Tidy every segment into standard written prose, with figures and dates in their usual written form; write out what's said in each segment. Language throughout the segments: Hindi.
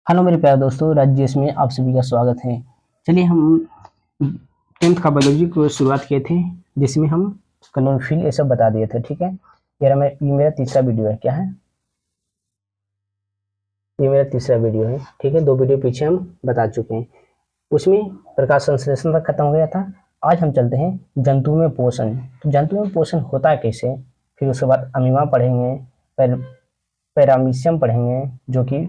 हेलो मेरे प्यारे दोस्तों, राज्य में आप सभी का स्वागत है। चलिए हम 10th का बायोलॉजी को शुरुआत किए थे, जिसमें हम क्लोरोफिल ये सब बता दिए थे। ठीक है, ये मेरा तीसरा वीडियो है। क्या है ये? मेरा तीसरा वीडियो है। ठीक है, 2 वीडियो पीछे हम बता चुके हैं। उसमें प्रकाश संश्लेषण तक खत्म हो गया था। आज हम चलते हैं जंतु में पोषण। तो जंतु में पोषण होता है कैसे, फिर उसके बाद अमीमा पढ़ेंगे, पैरामीशियम पढ़ेंगे, जो कि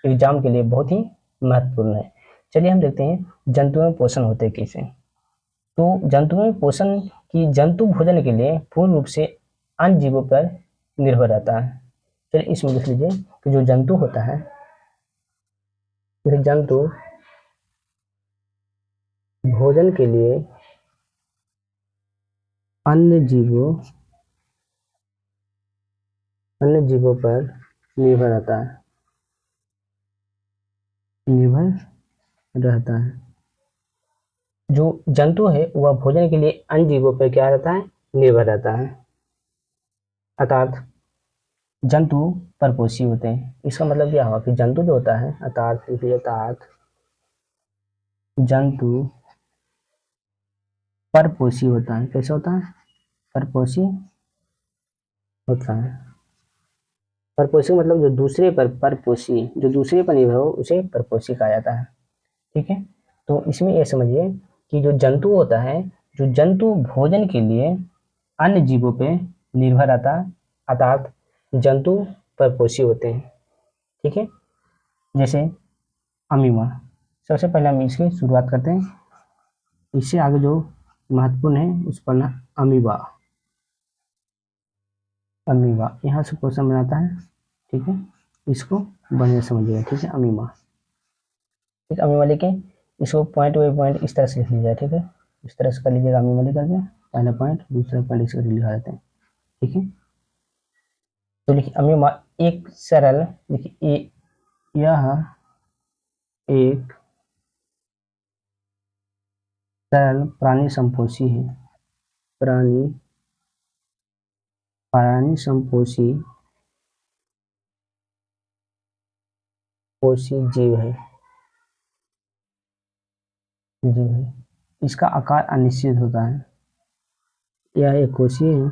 एग्जाम के लिए बहुत ही महत्वपूर्ण है। चलिए हम देखते हैं जंतु में पोषण होते कैसे। तो जंतु में पोषण की जंतु भोजन के लिए पूर्ण रूप से अन्य जीवों पर निर्भर रहता है। चलिए इसमें लिख लीजिए कि जो जंतु होता है, जंतु भोजन के लिए अन्य जीवों पर निर्भर रहता है। जो जंतु है वह भोजन के लिए अन्य जीवों पर क्या रहता है? निर्भर रहता है। अर्थात जंतु परपोषी होते हैं। इसका मतलब क्या हुआ कि जंतु जो होता है, अर्थात जंतु परपोषी होता है। कैसे होता है? परपोषी होता है। परपोषी मतलब जो दूसरे पर निर्भर हो उसे परपोषी कहा जाता है। ठीक है, तो इसमें यह समझिए कि जो जंतु होता है, जो जंतु भोजन के लिए अन्य जीवों पे निर्भर रहता है, अर्थात जंतु परपोषी होते हैं। ठीक है, जैसे अमीमा। सबसे पहले हम इसकी शुरुआत करते हैं। इससे आगे जो महत्वपूर्ण है उस पर ना अमीबा यहाँ से क्वेश्चन बनाता है। ठीक है, इसको बढ़िया समझिएगा। ठीक है, अमीमा। ठीक, अमीमा लेके इसको पॉइंट बाई पॉइंट इस तरह से लिख लीजिएगा। ठीक है, इस तरह से कर लीजिएगा। अमीमा लेकर के पहला पॉइंट, दूसरा पॉइंट इसको लिखा देते हैं। ठीक है, तो लिखिए अमीमा एक सरल, देखिए यह एक सरल प्राणी संपोषी है। प्राणी संपोषी जीव है। इसका आकार अनिश्चित होता है। यह एक कोशीय है।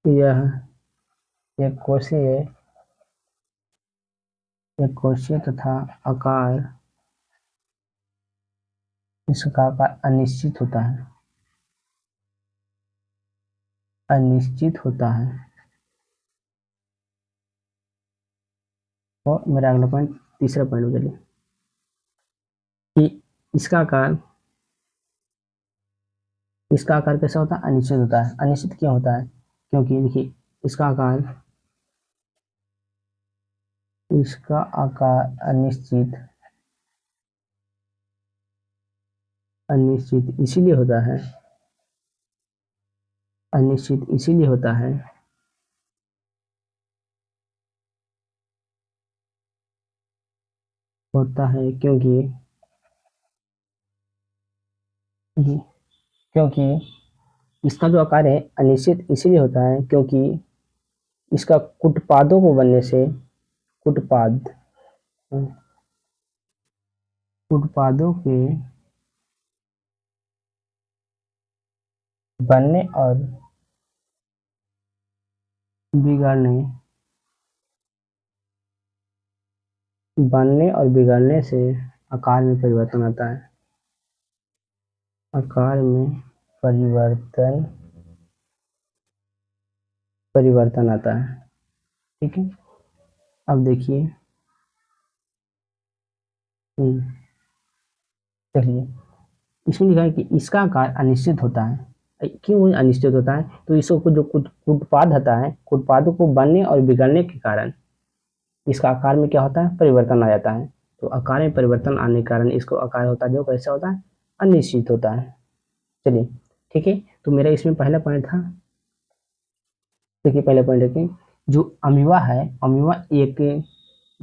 यह एक कोशीय तथा इसका आकार अनिश्चित होता है। और मेरा अगला पॉइंट, तीसरा पॉइंट चलिए कि इसका आकार कैसा होता है? अनिश्चित होता है। अनिश्चित क्यों होता है? क्योंकि देखिए इसका आकार अनिश्चित इसीलिए होता है। क्योंकि इसका जो आकार है अनिश्चित इसीलिए होता है क्योंकि इसका कुटपादों को बनने से कुटपादों के बनने और बिगड़ने से आकार में परिवर्तन आता है। परिवर्तन आता है। ठीक है, अब देखिए चलिए इसमें लिखा है कि इसका आकार अनिश्चित होता है। क्यों अनिश्चित होता है? तो इसको जो कुटपाद होता है, कुटपादों को बनने और बिगड़ने के कारण इसका आकार में क्या होता है? परिवर्तन आ जाता है। तो आकार में परिवर्तन आने के कारण इसको आकार होता है जो कैसा होता है? अनिश्चित होता है। चलिए ठीक है, तो मेरा इसमें पहला पॉइंट था। देखिए पहला पॉइंट है कि जो अमीबा है, अमीबा एक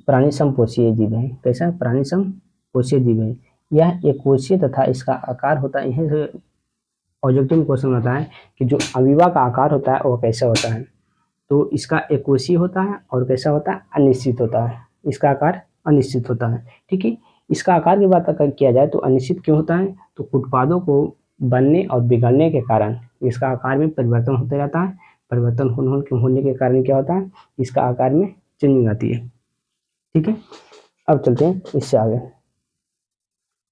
प्राणी संपोषीय जीव है। कैसा? प्राणी संपोषीय जीव है। यह एक कोशीय तथा इसका आकार होता है। यही से ऑब्जेक्टिव क्वेश्चन होता है कि जो अमीबा का आकार होता है वो कैसा होता है। तो इसका एकोशी होता है और कैसा होता है, अनिश्चित होता है, इसका आकार अनिश्चित होता है। ठीक है, इसका आकार की बात अगर किया जाए तो अनिश्चित क्यों होता है, तो उत्पादों को बनने और बिगड़ने के कारण इसका आकार में परिवर्तन होते रहता है। परिवर्तन होने के कारण क्या होता है, इसका आकार में चेंजिंग आती है। ठीक है, अब चलते हैं इससे आगे।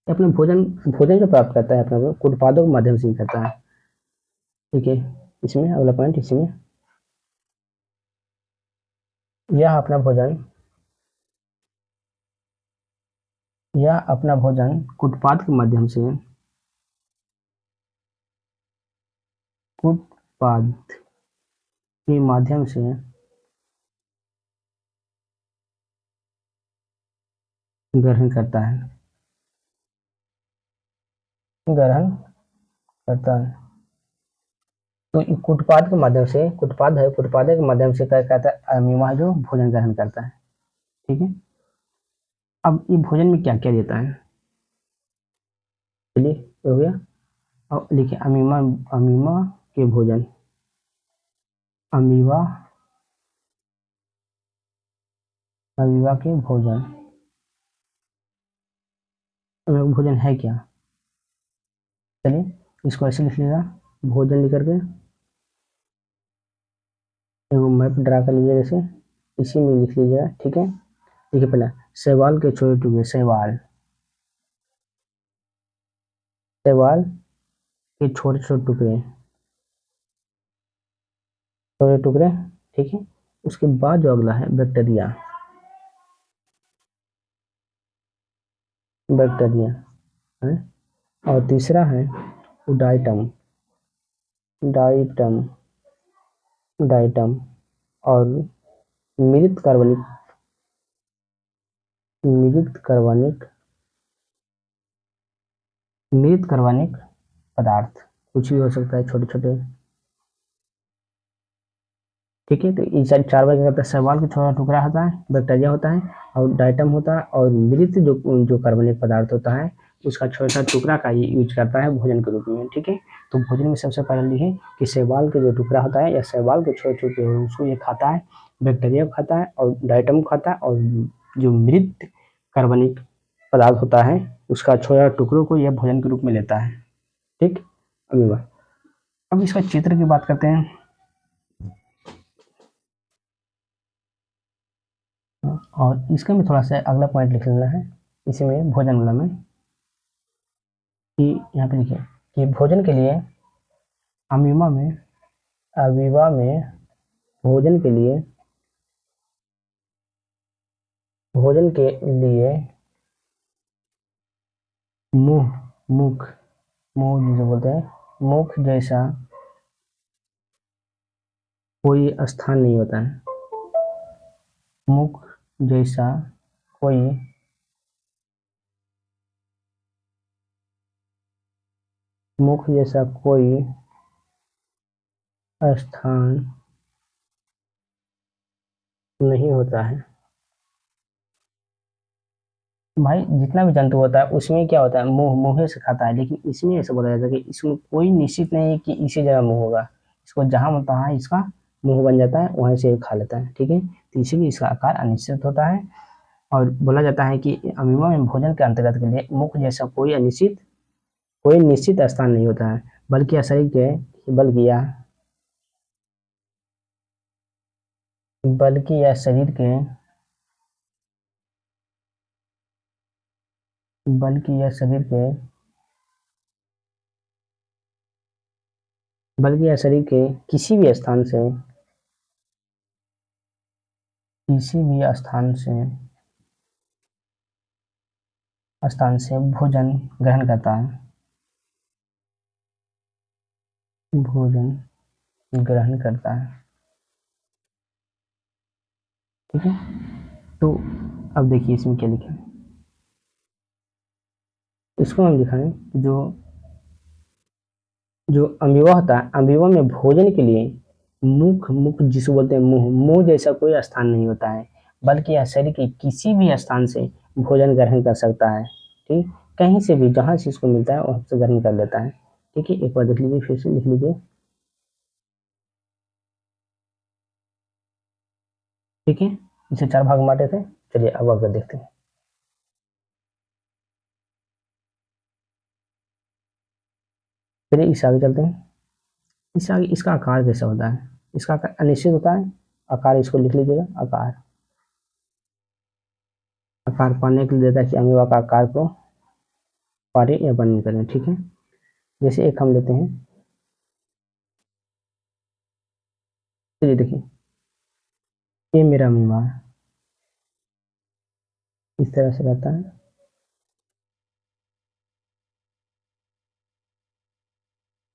अपना भोजन भोजन जो प्राप्त करता है अपने को उत्पादों के माध्यम से ही करता है। ठीक है, इसमें अगला पॉइंट, इसमें यह अपना भोजन उत्पाद के माध्यम से उत्पाद के माध्यम से ग्रहण करता है, ग्रहण करता है। तो उत्पाद के माध्यम से, उत्पाद है, उत्पाद के माध्यम से क्या कहता है, अमीमा जो भोजन ग्रहण करता है। ठीक है, अब ये भोजन में क्या क्या देता है, चलिए हो गया। अब लिखिए अमीमा, अमीमा के भोजन, अमीबा, अमीबा के भोजन, भोजन है क्या, चलिए इसको ऐसे लिख लीजिएगा, भोजन लिख करके एगो मैप ड्रा कर लीजिएगा, जैसे इसी में लिख लीजिएगा। ठीक है, देखिए पहला शैवाल के छोटे टुकड़े, शैवाल, शैवाल के छोटे छोटे टुकड़े, छोटे टुकड़े। ठीक है, उसके बाद जो अगला है बैक्टीरिया, बैक्टीरिया है, और तीसरा है डाइटम, डाइटम, डाइटम, और मृत कार्बनिक, मृत कार्बनिक, मृत कार्बनिक पदार्थ, कुछ भी हो सकता है, छोटे छोटे। ठीक है, तो ये सारी चार बार क्या करता है, शैवाल का छोटा टुकड़ा होता है, बैक्टीरिया होता है, और डाइटम होता है, और मृत जो जो कार्बनिक पदार्थ होता है उसका छोटा टुकड़ा का ये यूज करता है भोजन के रूप में। ठीक है, तो भोजन में सबसे पहले लिखे कि शैवाल के जो टुकड़ा होता है या शैवाल के छोटे छोटे उसको ये खाता है, बैक्टीरिया को खाता है, और डाइटम को खाता है, और जो मृत कार्बनिक पदार्थ होता है उसका छोटा टुकड़ों को यह भोजन के रूप में लेता है। ठीक, अब इसका चित्र की बात करते हैं। और इसका भी थोड़ा सा अगला पॉइंट लिख लेना है इसमें, भोजन वाला में, कि यहाँ पे लिखिए कि भोजन के लिए अमीमा में, अमीबा में भोजन के लिए, भोजन के लिए मुंह, मुख, मुंह जिसे बोलते हैं, मुख जैसा कोई स्थान नहीं होता है, मुख जैसा कोई मुख जैसा कोई स्थान नहीं होता है। भाई जितना भी जंतु होता है उसमें क्या होता है, मुंह, मुंह से खाता है, लेकिन इसमें ऐसा बोला जाता है कि इसमें कोई निश्चित नहीं है कि इसी जगह मुंह होगा, इसको जहां होता है इसका मुंह बन जाता है, वहीं से खा लेता है। ठीक है, तो इसीलिए इसका आकार अनिश्चित होता है। और बोला जाता है कि अमीबा में भोजन के अंतर्गत के लिए मुख जैसा कोई निश्चित स्थान नहीं होता है, बल्कि यह शरीर के बल्कि यह बल्कि यह शरीर के बल्कि यह शरीर के बल्कि यह शरीर के किसी भी स्थान से, किसी भी स्थान से भोजन ग्रहण करता है, भोजन ग्रहण करता है। ठीक है, तो अब देखिए इसमें क्या लिखा है, इसको हम दिखाएं कि जो जो अमीबा होता है, अमीबा में भोजन के लिए मुख, मुख जिसे बोलते हैं मुंह, मुंह जैसा कोई स्थान नहीं होता है, बल्कि यह शरीर के किसी भी स्थान से भोजन ग्रहण कर सकता है। ठीक, कहीं से भी जहां से इसको मिलता है वहां से ग्रहण कर लेता है। ठीक है, एक बार देख लीजिए, फिर से लिख लीजिए, ठीक है, इसे 4 भाग में बांटे थे। चलिए अब आगे देखते हैं। चलिए इससे आगे चलते हैं। इससे आगे इसका आकार कैसा होता है? इसका आकार अनिश्चित होता है। आकार इसको लिख लीजिएगा, आकार। आकार पाने के लिए देता है कि अमीबा का आकार को पारे या वर्णन करें। ठीक है, जैसे एक हम लेते हैं। चलिए देखिए, ये मेरा अमीबा है, इस तरह से रहता है।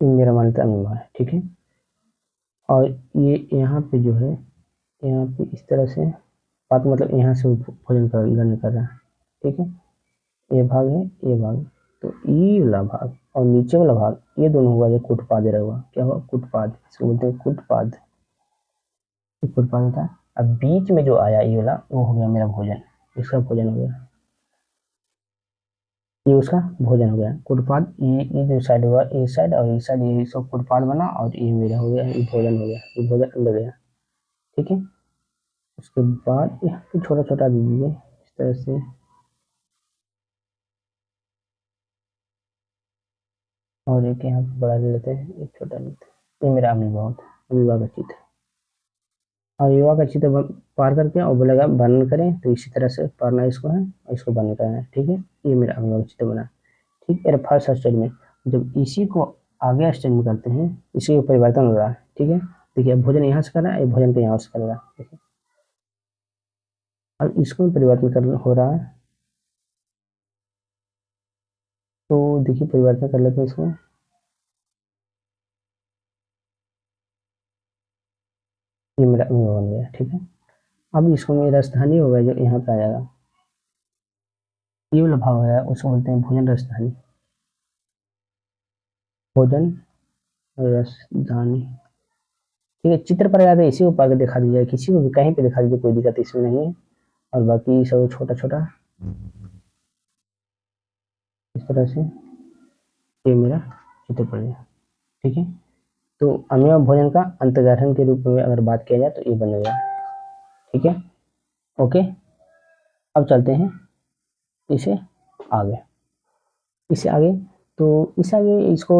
ये मेरा मानता अमीबा है। ठीक है, और ये यहाँ पे जो है, यहाँ पे इस तरह से बात, मतलब यहाँ से भोजन ग्रहण कर रहा है। ठीक है, ये भाग है, ये भाग। तो ये वाला भाग और नीचे वाला भाग, ये दोनों हुआ जो कुटपाद हुआ। क्या हुआ? कुटपाद। इसको बोलते हैं कुटपाद। कुटपाद होता है। अब बीच में जो आया ये वाला, वो हो गया मेरा भोजन। इसका भोजन हो गया, ये उसका भोजन हो गया। कुटपाद, ये जो साइड हुआ, ये साइड और ये साइड, ये सब कुटपाद बना, और ये मेरा हो गया, ये भोजन हो गया। ये भोजन अंदर गया। ठीक है, उसके बाद यहाँ पे छोटा छोटा दे दीजिए इस तरह से। और एक यहाँ पे बड़ा ले लेते हैं, एक छोटा लेते हैं। ये मेरा अमीबा होता है, अमीबा का चित्र। और युवा का चित्र पार करके और बोलेगा वर्णन करें, तो इसी तरह से पढ़ना इसको है और इसको वर्णन करना है। ठीक है, ये मेरा अमीबा का चित्र बना। ठीक है, फर्स्ट स्टेज में जब इसी को आगे स्टेज में करते हैं, इसी को परिवर्तन हो रहा है। ठीक है, देखिए भोजन यहाँ से कर रहा है, ये भोजन को यहाँ से करेगा। ठीक है, अब इसको परिवर्तन कर हो रहा है, तो देखिए परिवर्तन कर लेते हैं इसको। ये मेरा अमीबा बन गया। ठीक है, अब इसको मेरा राजधानी होगा जो यहाँ पे आ जाएगा। ये वाला भाव है, उसको बोलते हैं भोजन राजधानी। भोजन राजधानी। ठीक है, चित्र पर याद है, इसी को पा के दिखा दीजिए, किसी को भी कहीं पे दिखा दीजिए, कोई दिक्कत इसमें नहीं है। और बाकी सब छोटा छोटा इस तरह से ये मेरा चित्र पड़ गया। ठीक है, तो अमीबा भोजन का अंतर्गठन के रूप में अगर बात किया जाए तो ये बनेगा। ठीक है, ओके। अब चलते हैं इसे आगे। इससे आगे, तो इससे आगे इसको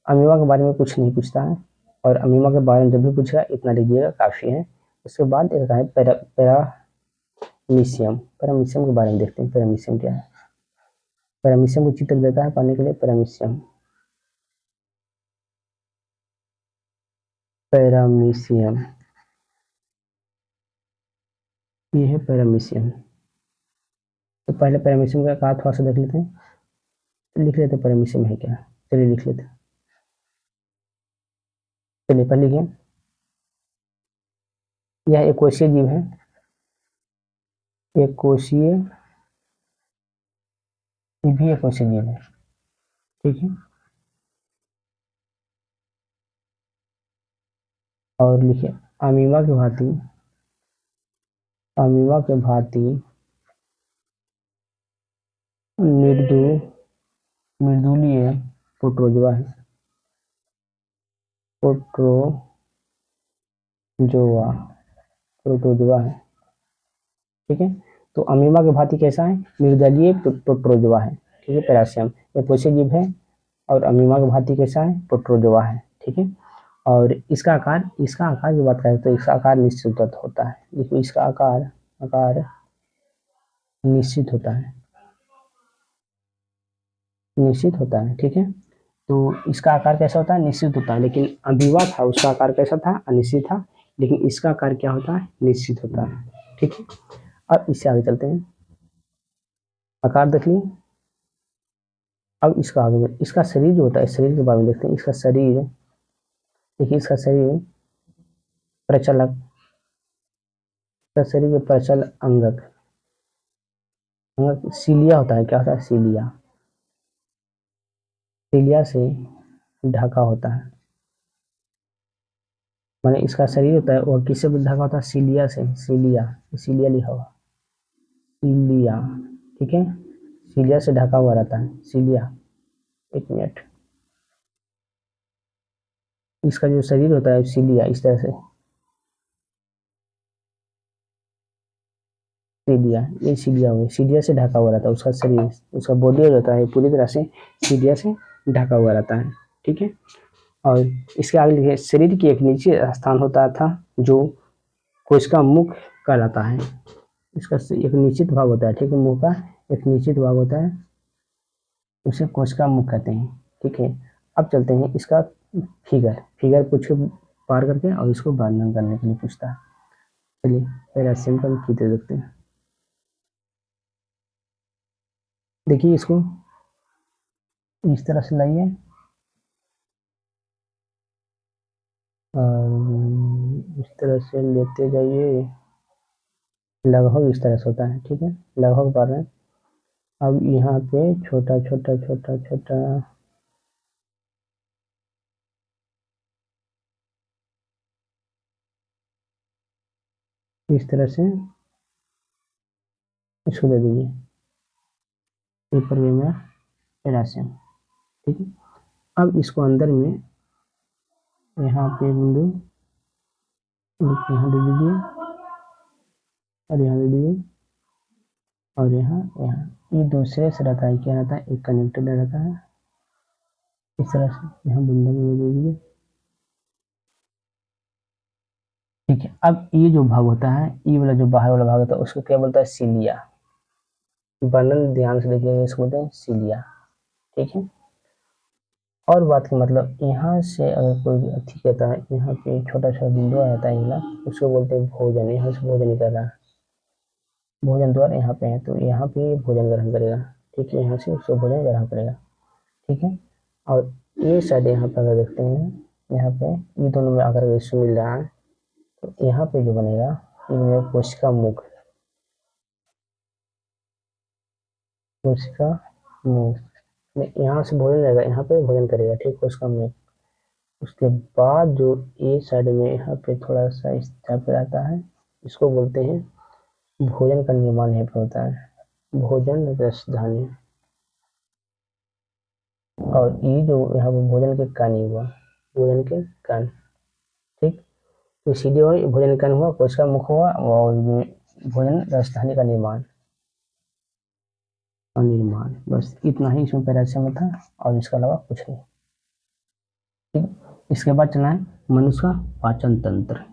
अमीबा के बारे में कुछ नहीं पूछता है, और अमीबा के बारे में जब भी पूछेगा इतना लीजिएगा, काफ़ी है। उसके बाद एक है पैरामीशियम। पैरामीशियम के बारे में देखते हैं, पैरामीशियम क्या है। पैरामीशियम को चित्र देता है पढ़ने के लिए, पैरामीशियम। पैरामीशियम, ये है पैरामीशियम। तो पहले पैरामीशियम का कहा थोड़ा सा देख लेते हैं, तो लिख लेते हैं पैरामीशियम है क्या। चलिए लिख लेते हैं। चलिए पहले लिखिए, यह एक कोशीय जीव है। एक कोशीय, ये भी एक कोशीय जीव है। ठीक है, और लिखिए अमीबा के भांति, अमीबा के भांति निर्दू निर्दूलीय प्रोटोजोआ है। प्रोटोजोआ, प्रोटोजोआ है। ठीक है, तो अमीबा के भांति कैसा है? निर्दलीय प्रोटोजोआ है। ठीक है, पैरासियम ये कोशीय जीव है, और अमीबा के भांति कैसा है? प्रोटोजोआ है। ठीक है, और इसका आकार की बात करें तो इसका आकार निश्चित होता है। देखिए इसका आकार आकार निश्चित होता है, निश्चित होता है। ठीक है, तो इसका आकार कैसा होता है? निश्चित होता है। लेकिन अमीबा था, उसका आकार कैसा था? अनिश्चित था। लेकिन इसका आकार क्या होता है? निश्चित होता है। ठीक है, अब इससे आगे चलते हैं। आकार देख लिए, अब इसका आगे इसका शरीर जो होता है, शरीर के बारे में देखते हैं। इसका शरीर, देखिए इसका शरीर प्रचलक, इसका शरीर के प्रचल अंगक, अंगक सीलिया होता है। क्या होता है? सीलिया, सीलिया से ढका होता है। माने इसका शरीर होता है वह किससे ढका होता है? सीलिया से। सीलिया, सीलिया लिखा हुआ, सीलिया। ठीक है, सीलिया से ढका हुआ रहता है, सीलिया। एक मिनट, इसका जो शरीर होता है सीलिया इस तरह से, सीडिया, ये सीडिया हुई, सीडिया से ढका हुआ रहता है उसका शरीर, उसका बॉडी जो होता है पूरी तरह से सीडिया से ढका हुआ रहता है। ठीक है, और इसके आगे लिखे शरीर की एक नीचे स्थान होता था जो कोशिका मुख कहलाता है। इसका एक निश्चित भाग होता है, ठीक है, मुंह का एक निश्चित भाग होता है, उसे कोशिका मुख कहते हैं। ठीक है, अब चलते हैं इसका फिगर, फिगर पूछ पार करके और इसको वर्णन करने के लिए पूछता है। चलिए पहला सिंपल खींचे देखते हैं। देखिए इसको इस तरह से लाइए और इस तरह से लेते जाइए, लगभग इस तरह से होता है। ठीक है, लगभग पा रहे हैं। अब यहाँ पे छोटा छोटा छोटा छोटा इस तरह से इसको दे दीजिए, पेपर वे में पोटेशियम। ठीक है, अब इसको अंदर में यहाँ पे बिंदु यहाँ दे दीजिए और यहाँ दे दीजिए और यहाँ यहाँ, ये दूसरे से रहता है, क्या रहता है, एक कनेक्टेड रहता है इस तरह से, यहाँ बिंदु में दे दीजिए। ठीक है, अब ये जो भाग होता है, ये वाला जो बाहर वाला भाग होता है उसको क्या बोलता है, सीलिया। वर्णन ध्यान से देखिए, इसको बोलते हैं सीलिया। ठीक है, और बात का मतलब यहाँ से अगर कोई अच्छी कहता है, यहाँ पे छोटा सा बिंदु आता है ना, उसको बोलते हैं भोजन, यहाँ से भोजन ही कर रहा है, भोजन द्वार यहाँ पे है तो यहाँ पे भोजन ग्रहण करेगा। ठीक है, यहाँ से उसको भोजन ग्रहण करेगा। ठीक है, और ये साइड यहाँ पर अगर देखते हैं, यहाँ पे ये दोनों में अगर विश्व मिल रहा है तो यहाँ पे जो बनेगा ये बनेगा कोशिका मुख, कोशिका मुख में यहाँ से भोजन रहेगा, यहाँ पे भोजन करेगा। ठीक, कोशिका मुख। उसके बाद जो ए साइड में यहाँ पे थोड़ा सा इस तरह पे आता है, इसको बोलते हैं भोजन का निर्माण यहाँ पे होता है, भोजन रसधानी। और ये जो यहाँ पे भोजन के कण हुआ, भोजन के कण। ठीक, तो सीधे हुआ भोजन कण हुआ, कोशिका मुख हुआ और भोजन राजधानी का निर्माण और निर्माण, बस इतना ही इसमें पैराग्राफ में था और इसके अलावा कुछ नहीं। ठीक, इसके बाद चलना है मनुष्य का पाचन तंत्र।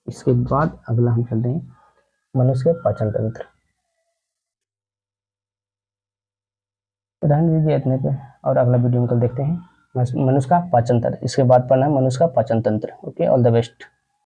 इसके बाद अगला हम चलते हैं मनुष्य के पाचन तंत्र। रहने दीजिए इतने पे, और अगला वीडियो में कल देखते हैं मनुष्य का पाचन तंत्र। इसके बाद पढ़ना है मनुष्य का पाचन तंत्र। Okay, all the best.